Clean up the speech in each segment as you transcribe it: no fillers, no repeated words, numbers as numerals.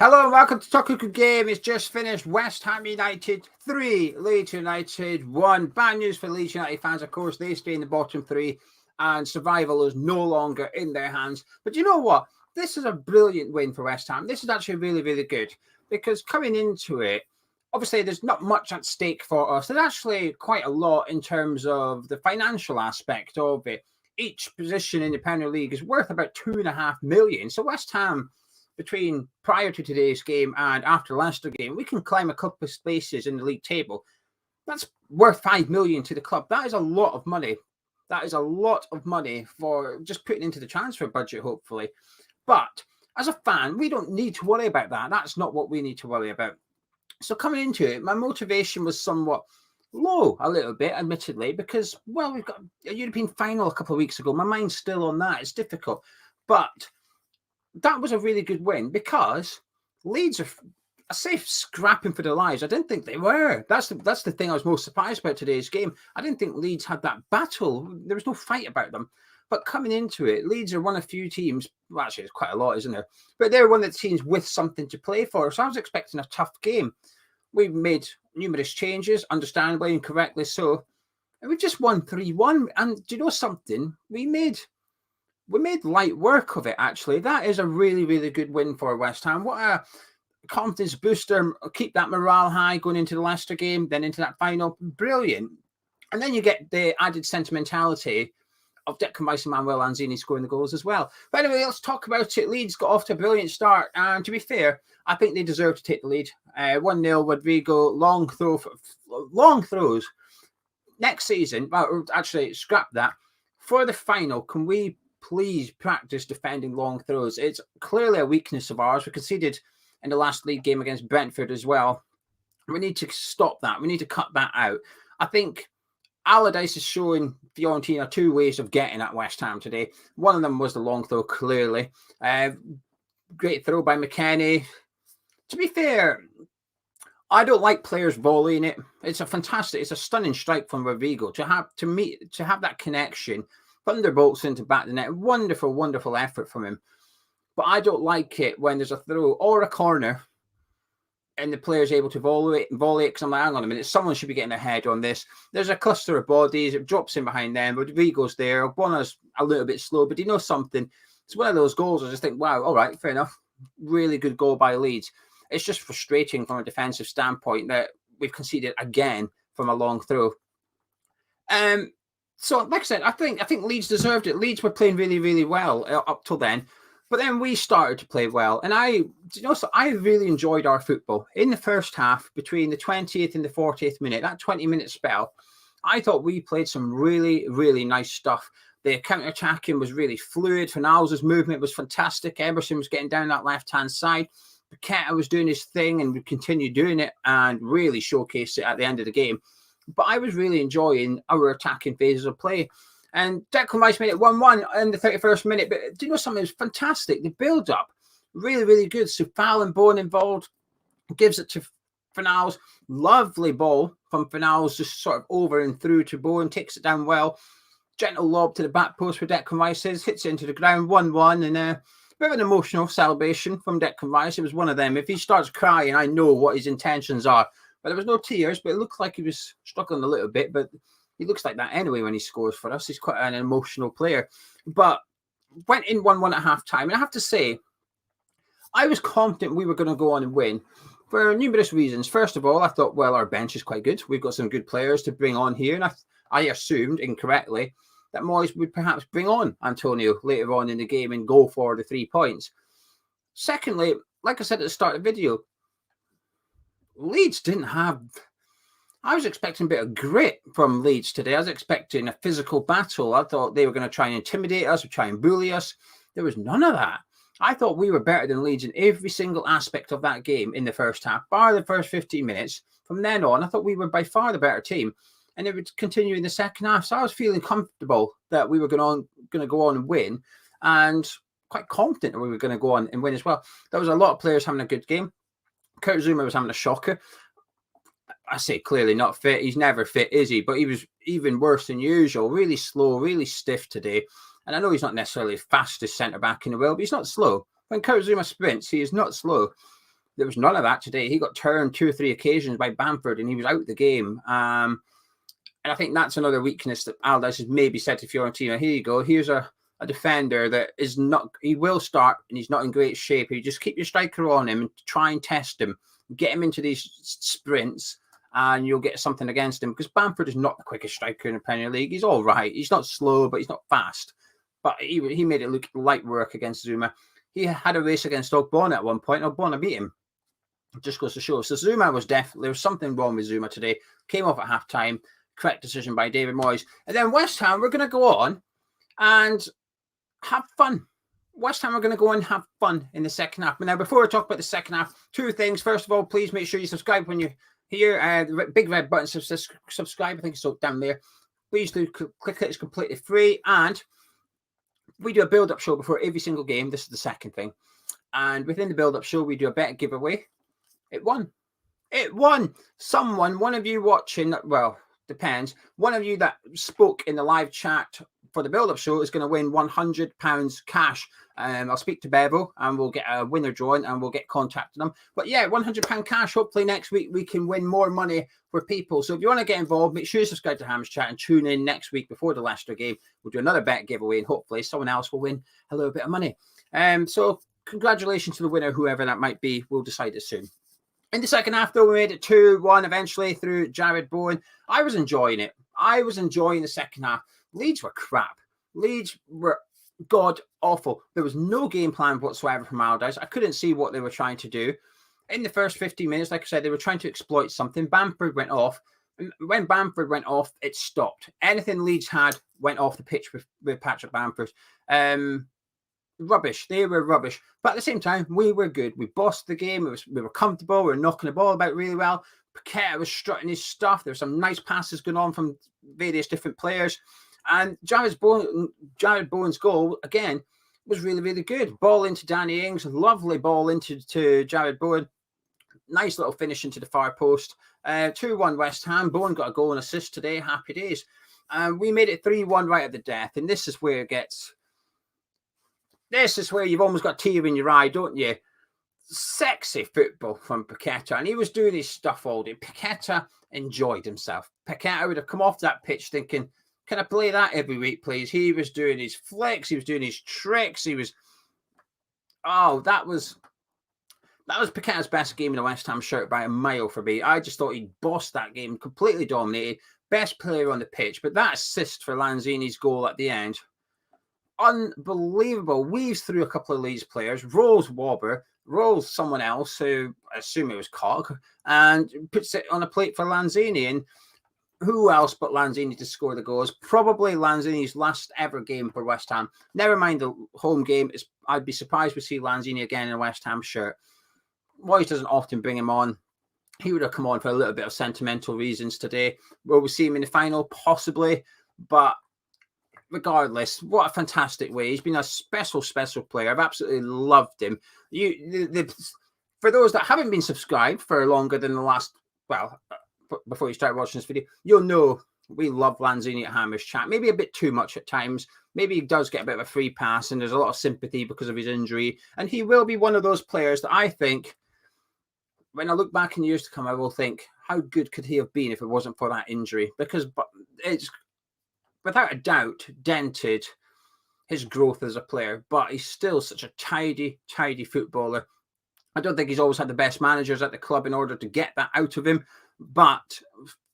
Hello and welcome to Talking Good Game. It's just finished. West Ham United 3, Leeds United 1. Bad news for Leeds United fans, of course. They stay in the bottom three and survival is no longer in their hands. But you know what? This is a brilliant win for West Ham. This is actually really, really good because coming into it, obviously there's not much at stake for us. There's actually quite a lot in terms of the financial aspect of it. Each position in the Premier League is worth about $2.5 million. So West Ham, between prior to today's game and after Leicester game, we can climb a couple of spaces in the league table. That's worth $5 million to the club. That is a lot of money. That is a lot of money for just putting into the transfer budget, hopefully. But as a fan, we don't need to worry about that. That's not what we need to worry about. So coming into it, my motivation was somewhat low a little bit, admittedly, because, well, we've got a European final a couple of weeks ago. My mind's still on that. It's difficult. But that was a really good win because Leeds are, I say, scrapping for their lives. I didn't think they were. That's the thing I was most surprised about today's game. I didn't think Leeds had that battle. There was no fight about them. But coming into it, Leeds are one of few teams. Well, actually, there's quite a lot, isn't there? But they're one of the teams with something to play for. So I was expecting a tough game. We've made numerous changes, understandably and correctly so. And we just won 3-1. And do you know something? We made light work of it, actually. That is a really, really good win for West Ham. What a confidence booster. Keep that morale high going into the Leicester game, then into that final. Brilliant. And then you get the added sentimentality of Declan Rice and Manuel Lanzini scoring the goals as well. But anyway, let's talk about it. Leeds got off to a brilliant start. And to be fair, I think they deserve to take the lead. 1-0, Rodrigo, long throws. Next season, well, actually, scrap that. For the final, can we please practice defending long throws? It's clearly a weakness of ours. We conceded in the last league game against Brentford as well. We need to stop that. We need to cut that out. I think Allardyce is showing Fiorentina two ways of getting at West Ham today. One of them was the long throw, clearly. Great throw by McKennie. To be fair, I don't like players volleying it. It's a stunning strike from Rodrigo to have that connection. Thunderbolts into back of the net. Wonderful, wonderful effort from him. But I don't like it when there's a throw or a corner and the player's able to volley it because I'm like, hang on a minute, someone should be getting ahead on this. There's a cluster of bodies. It drops in behind them. Rodrigo's there. Bona's a little bit slow, but he knows something. It's one of those goals I just think, wow, all right, fair enough. Really good goal by Leeds. It's just frustrating from a defensive standpoint that we've conceded again from a long throw. So, like I said, I think Leeds deserved it. Leeds were playing really, really well up till then. But then we started to play well. And I really enjoyed our football. In the first half, between the 20th and the 40th minute, that 20-minute spell, I thought we played some really, really nice stuff. The counter-attacking was really fluid. Fernal's movement was fantastic. Emerson was getting down that left-hand side. Paqueta was doing his thing and we continued doing it and really showcased it at the end of the game. But I was really enjoying our attacking phases of play. And Declan Rice made it 1-1 in the 31st minute. But do you know something? It was fantastic. The build-up, really, really good. So Fallon, Bowen involved, gives it to Fernal's. Lovely ball from Fernal's, just sort of over and through to Bowen, takes it down well. Gentle lob to the back post for Declan Rice, hits it into the ground, 1-1. And a bit of an emotional celebration from Declan Rice. It was one of them. If he starts crying, I know what his intentions are. But there was no tears, but it looked like he was struggling a little bit. But he looks like that anyway when he scores for us. He's quite an emotional player. But went in 1-1 at half-time. And I have to say, I was confident we were going to go on and win for numerous reasons. First of all, I thought, well, our bench is quite good. We've got some good players to bring on here. And I assumed incorrectly that Moyes would perhaps bring on Antonio later on in the game and go for the 3 points. Secondly, like I said at the start of the video, Leeds didn't have... I was expecting a bit of grit from Leeds today. I was expecting a physical battle. I thought they were going to try and intimidate us or try and bully us. There was none of that. I thought we were better than Leeds in every single aspect of that game in the first half, bar the first 15 minutes. From then on, I thought we were by far the better team. And it would continue in the second half. So I was feeling comfortable that we were going to go on and win. And quite confident that we were going to go on and win as well. There was a lot of players having a good game. Kurt Zouma was having a shocker. I say clearly not fit. He's never fit, is he? But he was even worse than usual. Really slow, really stiff today. And I know he's not necessarily the fastest centre-back in the world, but he's not slow. When Kurt Zouma sprints, he is not slow. There was none of that today. He got turned 2 or 3 occasions by Bamford, and he was out the game. And I think that's another weakness that Allardyce has maybe said to Fiorentina. Here you go. Here's a defender that is not, he will start and he's not in great shape. You just keep your striker on him and try and test him, get him into these sprints, and you'll get something against him, because Bamford is not the quickest striker in the Premier League. He's all right. He's not slow, but he's not fast. But he made it look light work against Zuma. He had a race against Ogbonna at one point. Ogbonna beat him. It just goes to show. So Zuma was definitely, there was something wrong with Zuma today. Came off at half-time. Correct decision by David Moyes. And then West Ham, we're going to go on and have fun. West Ham are going to go and have fun in the second half. But now, before I talk about the second half, 2 things. First of all, please make sure you subscribe when you're here. The big red button, subscribe. I think it's down there. Please do click it. It's completely free. And we do a build-up show before every single game. This is the second thing. And within the build-up show, we do a bet giveaway. It won. It won. Someone, one of you watching, well, depends. One of you that spoke in the live chat for the build-up show is going to win £100 cash. I'll speak to Bevo and we'll get a winner drawn and we'll get contacting them. But yeah, £100 cash. Hopefully next week we can win more money for people. So if you want to get involved, make sure you subscribe to Ham's Chat and tune in next week before the Leicester game. We'll do another bet giveaway and hopefully someone else will win a little bit of money. So congratulations to the winner, whoever that might be. We'll decide it soon. In the second half, though, we made it 2-1 eventually through Jarrod Bowen. I was enjoying it. I was enjoying the second half. Leeds were crap. Leeds were god-awful. There was no game plan whatsoever from Allardyce. I couldn't see what they were trying to do. In the first 15 minutes, like I said, they were trying to exploit something. Bamford went off. And when Bamford went off, it stopped. Anything Leeds had went off the pitch with Patrick Bamford. Rubbish. They were rubbish. But at the same time, we were good. We bossed the game. We were comfortable. We were knocking the ball about really well. Paqueta was strutting his stuff. There were some nice passes going on from various different players. And Jarrod Bowen's goal, again, was really, really good. Ball into Danny Ings. Lovely ball into Jarrod Bowen. Nice little finish into the far post. 2-1 West Ham. Bowen got a goal and assist today. Happy days. We made it 3-1 right at the death. And this is where it gets... This is where you've almost got a tear in your eye, don't you? Sexy football from Paqueta. And he was doing his stuff all day. Paqueta enjoyed himself. Paqueta would have come off that pitch thinking, can I play that every week, please? He was doing his flicks. He was doing his tricks. He was... Oh, that was Paqueta's best game in a West Ham shirt by a mile for me. I just thought he'd bossed that game, completely dominated. Best player on the pitch. But that assist for Lanzini's goal at the end... Unbelievable. Weaves through a couple of Leeds players, rolls Wobber, rolls someone else who I assume it was Cog, and puts it on a plate for Lanzini. And who else but Lanzini to score the goals? Probably Lanzini's last ever game for West Ham. Never mind the home game. I'd be surprised to see Lanzini again in a West Ham shirt. Moyes doesn't often bring him on. He would have come on for a little bit of sentimental reasons today. Will we see him in the final? Possibly. But regardless, what a fantastic way. He's been a special player. I've absolutely loved him. For those that haven't been subscribed for longer than the last, well, before you start watching this video, you'll know we love Lanzini at Hammer's Chat. Maybe a bit too much at times. Maybe he does get a bit of a free pass and there's a lot of sympathy because of his injury. And he will be one of those players that I think, when I look back in years to come, I will think, how good could he have been if it wasn't for that injury? Because it's, without a doubt, dented his growth as a player, but he's still such a tidy footballer. I don't think he's always had the best managers at the club in order to get that out of him, but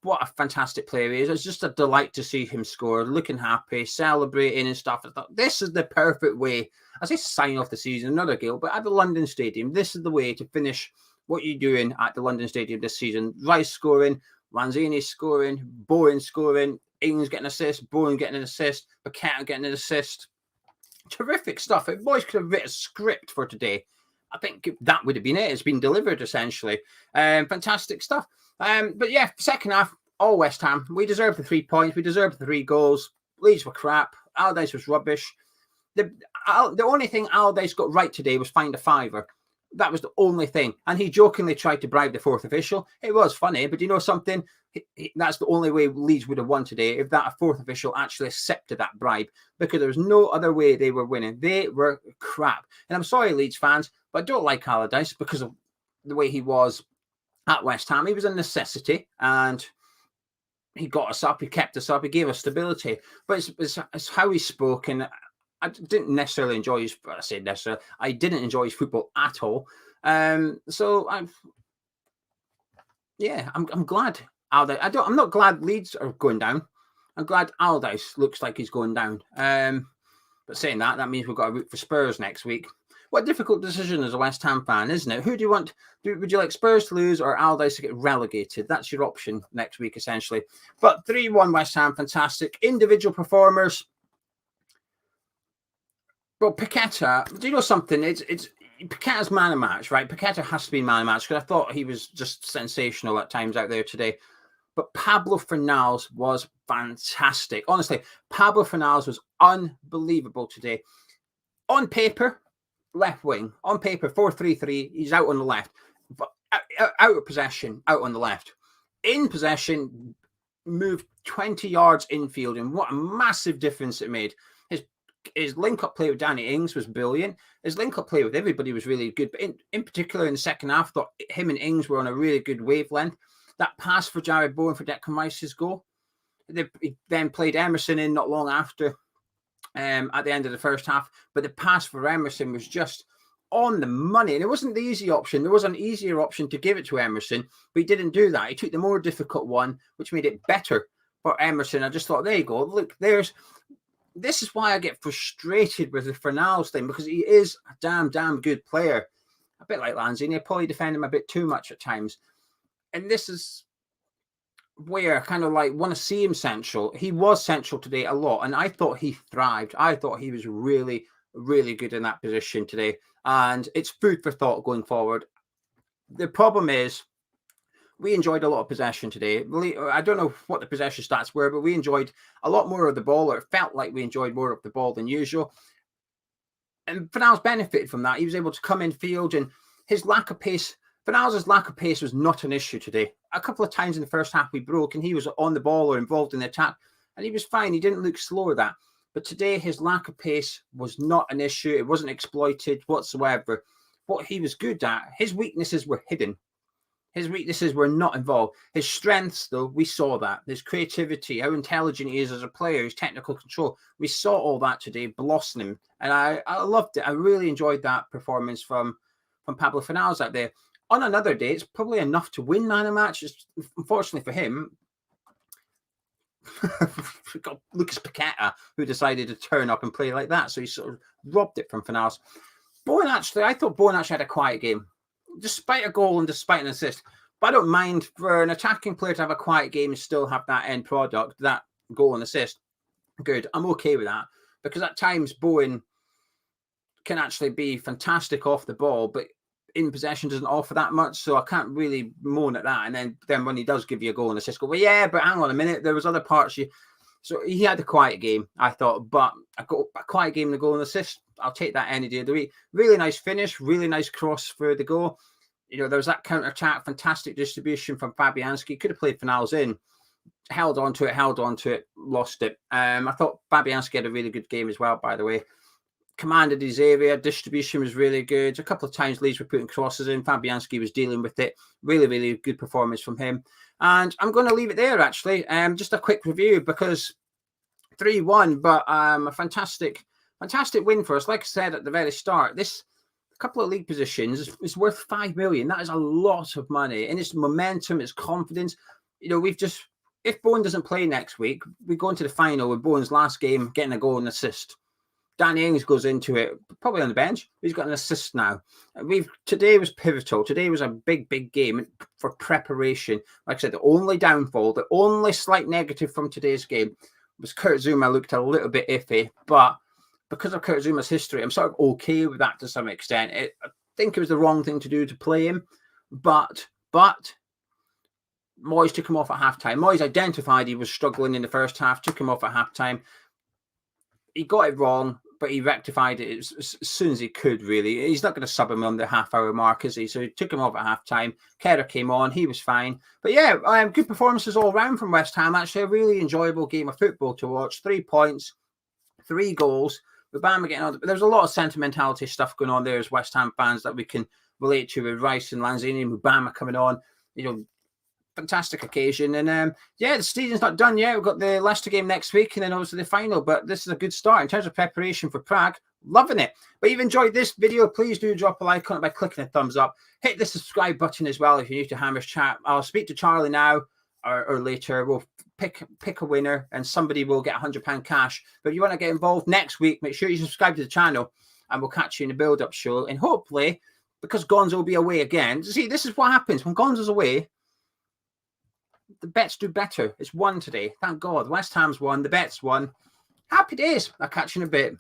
what a fantastic player he is. It's just a delight to see him score, looking happy, celebrating and stuff. I thought, this is the perfect way, as I sign off the season, another goal, but at the London Stadium, this is the way to finish what you're doing at the London Stadium this season. Rice scoring, Lanzini scoring, Bowen scoring, Ings getting an assist, Bowen getting an assist, Paqueta getting an assist. Terrific stuff. If boys could have written a script for today, I think that would have been it. It's been delivered, essentially. Fantastic stuff. But yeah, second half, all West Ham. We deserved the 3 points. We deserved the 3 goals. Leeds were crap. Allardyce was rubbish. The only thing Allardyce got right today was find a fiver. That was the only thing. And he jokingly tried to bribe the 4th official. It was funny, but you know something? That's the only way Leeds would have won today, if that 4th official actually accepted that bribe, because there was no other way they were winning. They were crap. And I'm sorry, Leeds fans, but I don't like Allardyce because of the way he was at West Ham. He was a necessity, and he got us up. He kept us up. He gave us stability. But it's how he spoke, and I didn't necessarily enjoy his. I say necessarily, I didn't enjoy his football at all. So I'm glad Allardyce. I'm not glad Leeds are going down. I'm glad Allardyce looks like he's going down. But saying that means we've got to root for Spurs next week. What a difficult decision as a West Ham fan, isn't it? Who do you want? Would you like Spurs to lose or Allardyce to get relegated? That's your option next week, essentially. But 3-1 West Ham, fantastic. Individual performers. Well, Paqueta, do you know something? It's Paqueta's man of match, right? Paqueta has to be man of match because I thought he was just sensational at times out there today. But Pablo Fornals was fantastic. Honestly, Pablo Fornals was unbelievable today. On paper, left wing. On paper, 4-3-3. He's out on the left. But out of possession, out on the left. In possession, moved 20 yards infield. And what a massive difference it made. His link-up play with Danny Ings was brilliant. His link-up play with everybody was really good. But in particular, in the second half, I thought him and Ings were on a really good wavelength. That pass for Jarrod Bowen for Declan Rice's goal. He then played Emerson in not long after at the end of the first half. But the pass for Emerson was just on the money. And it wasn't the easy option. There was an easier option to give it to Emerson, but he didn't do that. He took the more difficult one, which made it better for Emerson. I just thought, there you go. Look, this is why I get frustrated with the Fornals thing, because he is a damn good player. A bit like Lanzini. I probably defend him a bit too much at times. And this is where I kind of like want to see him central. He was central today a lot, and I thought he thrived. I thought he was really, really good in that position today. And it's food for thought going forward. The problem is we enjoyed a lot of possession today. I don't know what the possession stats were, but we enjoyed a lot more of the ball, or it felt like we enjoyed more of the ball than usual. And Fornals benefited from that. He was able to come in field, and his lack of pace, Fornals' lack of pace was not an issue today. A couple of times in the first half we broke, and he was on the ball or involved in the attack, and he was fine. He didn't look slow at that. But today, his lack of pace was not an issue. It wasn't exploited whatsoever. What he was good at, his weaknesses were hidden. His weaknesses were not involved. His strengths, though, we saw that. His creativity, how intelligent he is as a player, his technical control. We saw all that today blossoming. And I loved it. I really enjoyed that performance from Pablo Fornals out there. On another day, it's probably enough to win man of match. Unfortunately for him, we got Lucas Paqueta, who decided to turn up and play like that. So he sort of robbed it from Fornals. I thought Bowen actually had a quiet game, despite a goal and despite an assist. But I don't mind for an attacking player to have a quiet game and still have that end product, that goal and assist. Good. I'm okay with that, because at times Bowen can actually be fantastic off the ball, but in possession doesn't offer that much, so I can't really moan at that. And then when he does give you a goal and assist, go, well, yeah, but hang on a minute, there was other parts. So he had a quiet game, I thought, but I got a quiet game and a goal and assist. I'll take that any day of the week. Really nice finish, really nice cross for the goal. You know, there was that counter-attack, fantastic distribution from Fabianski. Could have played Fornals in, held on to it, lost it. I thought Fabianski had a really good game as well, by the way. Commanded his area, distribution was really good. A couple of times Leeds were putting crosses in. Fabianski was dealing with it. Really, really good performance from him. And I'm going to leave it there, actually. Just a quick review, because 3-1, but a fantastic win for us. Like I said at the very start, this couple of league positions is worth 5 million. That is a lot of money. And it's momentum, it's confidence. You know, if Bowen doesn't play next week, we go into the final with Bowen's last game getting a goal and assist. Danny Ings goes into it, probably on the bench. He's got an assist now. Today was pivotal. Today was a big game for preparation. Like I said, the only downfall, the only slight negative from today's game was Kurt Zouma looked a little bit iffy. But because of Kurt Zouma's history, I'm sort of okay with that to some extent. I think it was the wrong thing to do to play him. But Moyes took him off at halftime. Moyes identified he was struggling in the first half, took him off at halftime. He got it wrong, but he rectified it as soon as he could, really. He's not going to sub him on the half-hour mark, is he? So he took him off at half-time. Kerr came on. He was fine. But yeah, good performances all round from West Ham. Actually, a really enjoyable game of football to watch. 3 points, 3 goals. With Bama getting on. There's a lot of sentimentality stuff going on there as West Ham fans that we'll relate to with Rice and Lanzini and Mubama coming on. Fantastic occasion. And yeah, the season's not done yet. We've got the Leicester game next week and then obviously the final. But this is a good start in terms of preparation for Prague. Loving it. But if you've enjoyed this video, please do drop a like on it by clicking a thumbs up. Hit the subscribe button as well if you're new to Hammers Chat. I'll speak to Charlie now or later. We'll pick a winner and somebody will get £100 cash. But if you want to get involved next week, make sure you subscribe to the channel and we'll catch you in the build-up show. And hopefully, because Gonzo will be away again. See, this is what happens when Gonzo's away. The bets do better. It's won today. Thank God. West Ham's won. The bets won. Happy days. I'll catch you in a bit.